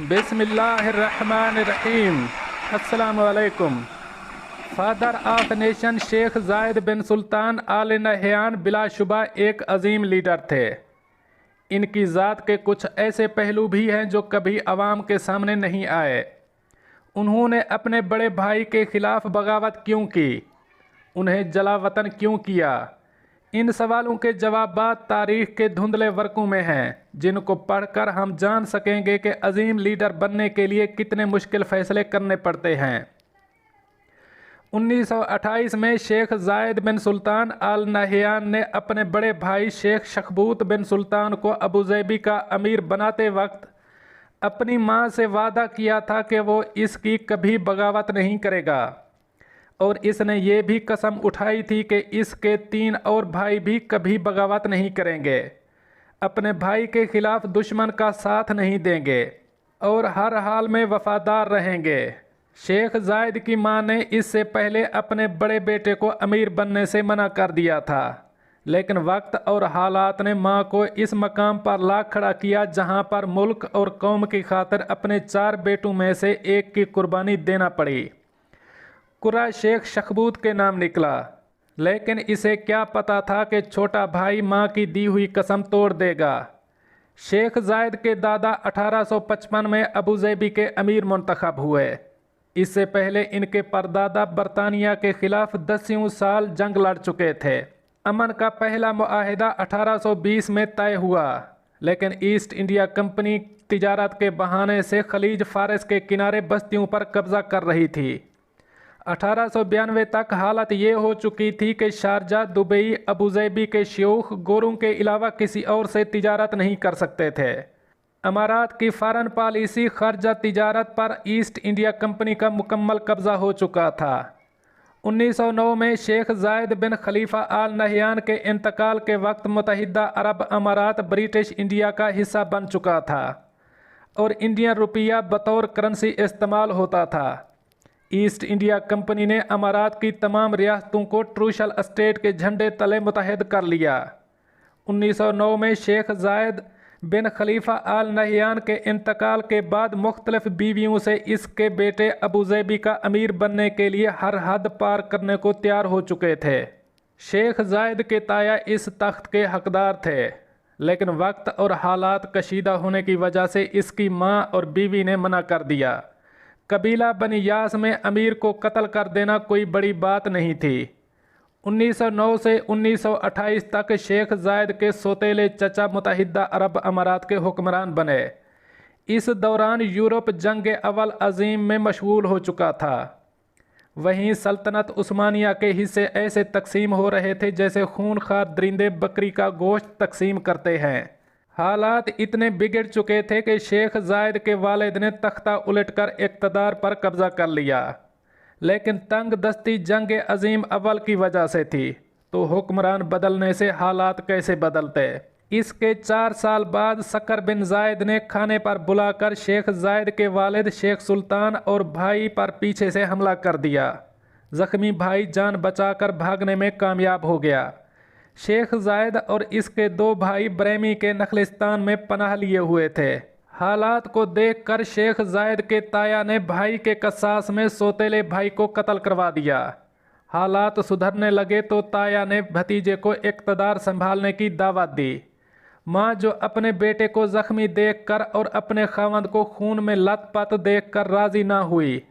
बिस्मिल्लाहिर्रहमानिर्रहीम। अस्सलामु अलैकुम। फादर ऑफ नेशन शेख जायद बिन सुल्तान आल नहयान बिलाशुबा एक अजीम लीडर थे। इनकी ज़ात के कुछ ऐसे पहलू भी हैं जो कभी आवाम के सामने नहीं आए। उन्होंने अपने बड़े भाई के खिलाफ बगावत क्यों की? उन्हें जला वतन क्यों किया? इन सवालों के जवाबात तारीख के धुंधले वर्कों में हैं, जिनको पढ़कर हम जान सकेंगे कि अजीम लीडर बनने के लिए कितने मुश्किल फ़ैसले करने पड़ते हैं। 1928 में शेख जायद बिन सुल्तान आल नहयान ने अपने बड़े भाई शेख शखबूत बिन सुल्तान को अबूज़ैबी का अमीर बनाते वक्त अपनी मां से वादा किया था कि वो इसकी कभी बगावत नहीं करेगा, और इसने ये भी कसम उठाई थी कि इसके 3 और भाई भी कभी बगावत नहीं करेंगे, अपने भाई के खिलाफ दुश्मन का साथ नहीं देंगे और हर हाल में वफादार रहेंगे। शेख जायद की मां ने इससे पहले अपने बड़े बेटे को अमीर बनने से मना कर दिया था, लेकिन वक्त और हालात ने मां को इस मकाम पर ला खड़ा किया जहां पर मुल्क और कौम की खातिर अपने 4 बेटों में से एक की कुर्बानी देना पड़ी। कुरा शेख शखबूत के नाम निकला, लेकिन इसे क्या पता था कि छोटा भाई मां की दी हुई कसम तोड़ देगा। शेख जायद के दादा 1855 में अबूज़ैबी के अमीर मुंतखब हुए। इससे पहले इनके परदादा बरतानिया के खिलाफ 10 साल जंग लड़ चुके थे। अमन का पहला मुआहिदा 1820 में तय हुआ, लेकिन ईस्ट इंडिया कंपनी तिजारत के बहाने से खलीज फारस के किनारे बस्तियों पर कब्जा कर रही थी। 1892 तक हालत ये हो चुकी थी कि शारजा, दुबई, अबूज़ैबी के शयूख गोरों के अलावा किसी और से तिजारत नहीं कर सकते थे। अमारात की फ़ॉरेन पॉलिसी खर्जा तिजारत पर ईस्ट इंडिया कंपनी का मुकम्मल कब्ज़ा हो चुका था। 1909 में शेख जायद बिन खलीफा आल नहयान के इंतकाल के वक्त मुत्तहिदा अरब अमारात ब्रिटिश इंडिया का हिस्सा बन चुका था और इंडियन रुपया बतौर करेंसी इस्तेमाल होता था। ईस्ट इंडिया कंपनी ने अमारात की तमाम रियासतों को ट्रूशल स्टेट के झंडे तले मुत्तहिद कर लिया। 1909 में शेख जायद बिन खलीफा आल नहयान के इंतकाल के बाद मुख्तलिफ बीवियों से इसके बेटे अबूज़ैबी का अमीर बनने के लिए हर हद पार करने को तैयार हो चुके थे। शेख जायद के ताया इस तख्त के हकदार थे, लेकिन वक्त और हालात कशीदा होने की वजह से इसकी मां और बीवी ने मना कर दिया। कबीला बनी यास में अमीर को कत्ल कर देना कोई बड़ी बात नहीं थी। 1909 से 1928 तक शेख जायद के सौतेले चचा मुत्तहिदा अरब अमारात के हुक्मरान बने। इस दौरान यूरोप जंग अव्वल अजीम में मशगूल हो चुका था। वहीं सल्तनत उस्मानिया के हिस्से ऐसे तकसीम हो रहे थे जैसे खूनखार दरिंदे बकरी का गोश्त तकसीम करते हैं। हालात इतने बिगड़ चुके थे कि शेख जायद के वालिद ने तख्ता उलटकर इक़्तिदार पर कब्जा कर लिया, लेकिन तंग दस्ती जंग अजीम अव्वल की वजह से थी, तो हुक्मरान बदलने से हालात कैसे बदलते। इसके 4 साल बाद सकर बिन जायद ने खाने पर बुलाकर शेख जायद के वालिद शेख सुल्तान और भाई पर पीछे से हमला कर दिया। ज़ख्मी भाई जान बचाकर भागने में कामयाब हो गया। शेख जायद और इसके 2 भाई ब्रेमी के नखलिस्तान में पनाह लिए हुए थे। हालात को देखकर शेख जायद के ताया ने भाई के कसास में सौतेले भाई को कत्ल करवा दिया। हालात सुधरने लगे तो ताया ने भतीजे को इक़्तिदार संभालने की दावत दी। मां, जो अपने बेटे को ज़ख्मी देखकर और अपने खावंद को खून में लथपथ देखकर राज़ी ना हुई,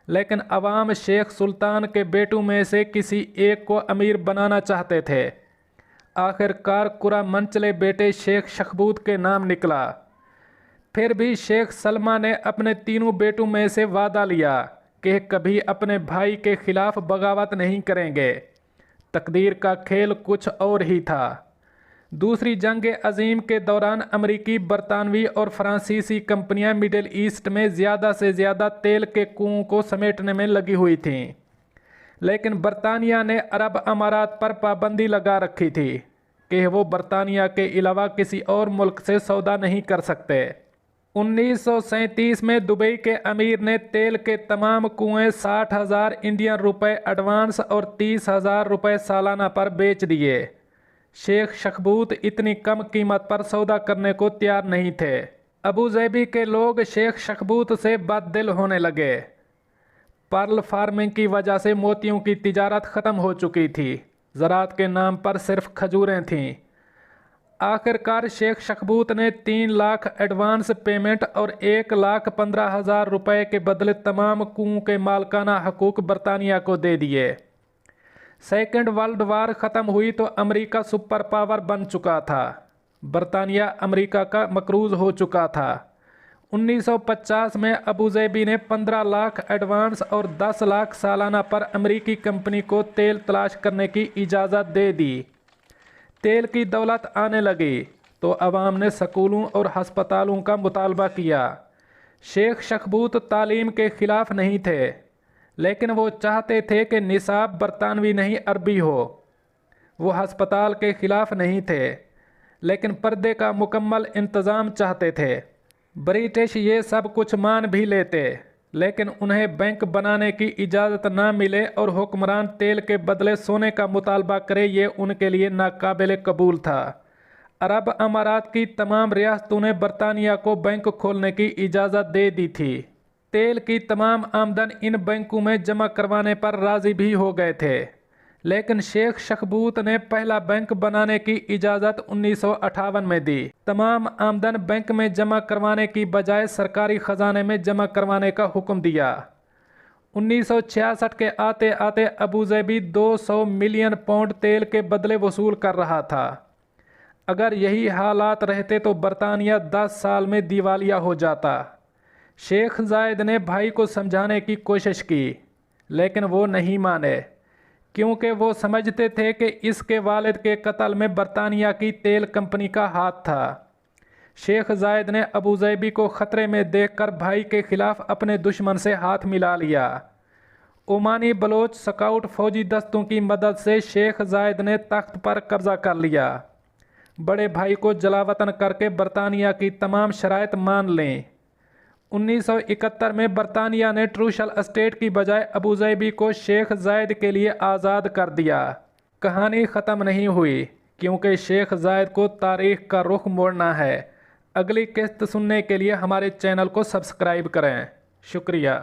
लेकिन अवाम शेख सुल्तान के बेटों में से किसी एक को अमीर बनाना चाहते थे। आखिरकार कुरा मंचले बेटे शेख शखबूत के नाम निकला। फिर भी शेख सलमा ने अपने 3 बेटों में से वादा लिया कि कभी अपने भाई के खिलाफ बगावत नहीं करेंगे। तकदीर का खेल कुछ और ही था। दूसरी जंग अजीम के दौरान अमरीकी, बरतानवी और फ्रांसीसी कंपनियां मिडिल ईस्ट में ज़्यादा से ज़्यादा तेल के कुओं को समेटने में लगी हुई थीं, लेकिन बरतानिया ने अरब अमारात पर पाबंदी लगा रखी थी कि वो बरतानिया के अलावा किसी और मुल्क से सौदा नहीं कर सकते। 1937 में दुबई के अमीर ने तेल के तमाम कुएं 60,000 इंडियन रुपए एडवांस और 30,000 रुपए सालाना पर बेच दिए। शेख शखबूत इतनी कम कीमत पर सौदा करने को तैयार नहीं थे। अबूज़ैबी के लोग शेख शख्बूत से बददिल होने लगे। पर्ल फार्मिंग की वजह से मोतियों की तिजारत ख़त्म हो चुकी थी। ज़राअत के नाम पर सिर्फ खजूरें थीं। आखिरकार शेख शख्बूत ने 3 लाख एडवांस पेमेंट और 1,15,000 रुपये के बदले तमाम कुओं के मालकाना हकूक़ बरतानिया को दे दिए। सेकेंड वर्ल्ड वार ख़त्म हुई तो अमेरिका सुपर पावर बन चुका था। बरतानिया अमेरिका का मकरूज़ हो चुका था। 1950 में अबूज़ैबी ने 15 लाख एडवांस और 10 लाख सालाना पर अमेरिकी कंपनी को तेल तलाश करने की इजाज़त दे दी। तेल की दौलत आने लगी तो अवाम ने स्कूलों और हस्पतालों का मुतालबा किया। शेख शख्बूत तालीम के ख़िलाफ़ नहीं थे, लेकिन वो चाहते थे कि निसाब बरतानवी नहीं अरबी हो। वो हस्पताल के ख़िलाफ़ नहीं थे, लेकिन पर्दे का मुकम्मल इंतज़ाम चाहते थे। ब्रिटिश ये सब कुछ मान भी लेते, लेकिन उन्हें बैंक बनाने की इजाज़त ना मिले और हुक्मरान तेल के बदले सोने का मुतालबा करे, ये उनके लिए नाकाबिल कबूल था। अरब अमारात की तमाम रियासतों ने बरतानिया को बैंक खोलने की इजाज़त दे दी थी। तेल की तमाम आमदन इन बैंकों में जमा करवाने पर राज़ी भी हो गए थे, लेकिन शेख शख्बूत ने पहला बैंक बनाने की इजाज़त 1958 में दी। तमाम आमदन बैंक में जमा करवाने की बजाय सरकारी ख़जाने में जमा करवाने का हुक्म दिया। 1966 के आते आते अबूज़ैबी 200 मिलियन पाउंड तेल के बदले वसूल कर रहा था। अगर यही हालात रहते तो बरतानिया 10 साल में दिवालिया हो जाता। शेख जायद ने भाई को समझाने की कोशिश की, लेकिन वो नहीं माने, क्योंकि वो समझते थे कि इसके वालिद के कत्ल में बरतानिया की तेल कंपनी का हाथ था। शेख जायद ने अबूज़ैबी को ख़तरे में देखकर भाई के ख़िलाफ़ अपने दुश्मन से हाथ मिला लिया। ओमानी बलोच स्काउट फ़ौजी दस्तों की मदद से शेख जायद ने तख्त पर कब्ज़ा कर लिया। बड़े भाई को जलावतन करके बरतानिया की तमाम शराइत मान लें। 1971 में बरतानिया ने ट्रूशल एस्टेट की बजाय अबूज़ैबी को शेख जायद के लिए आज़ाद कर दिया। कहानी ख़त्म नहीं हुई, क्योंकि शेख जायद को तारीख़ का रुख मोड़ना है। अगली किस्त सुनने के लिए हमारे चैनल को सब्सक्राइब करें। शुक्रिया।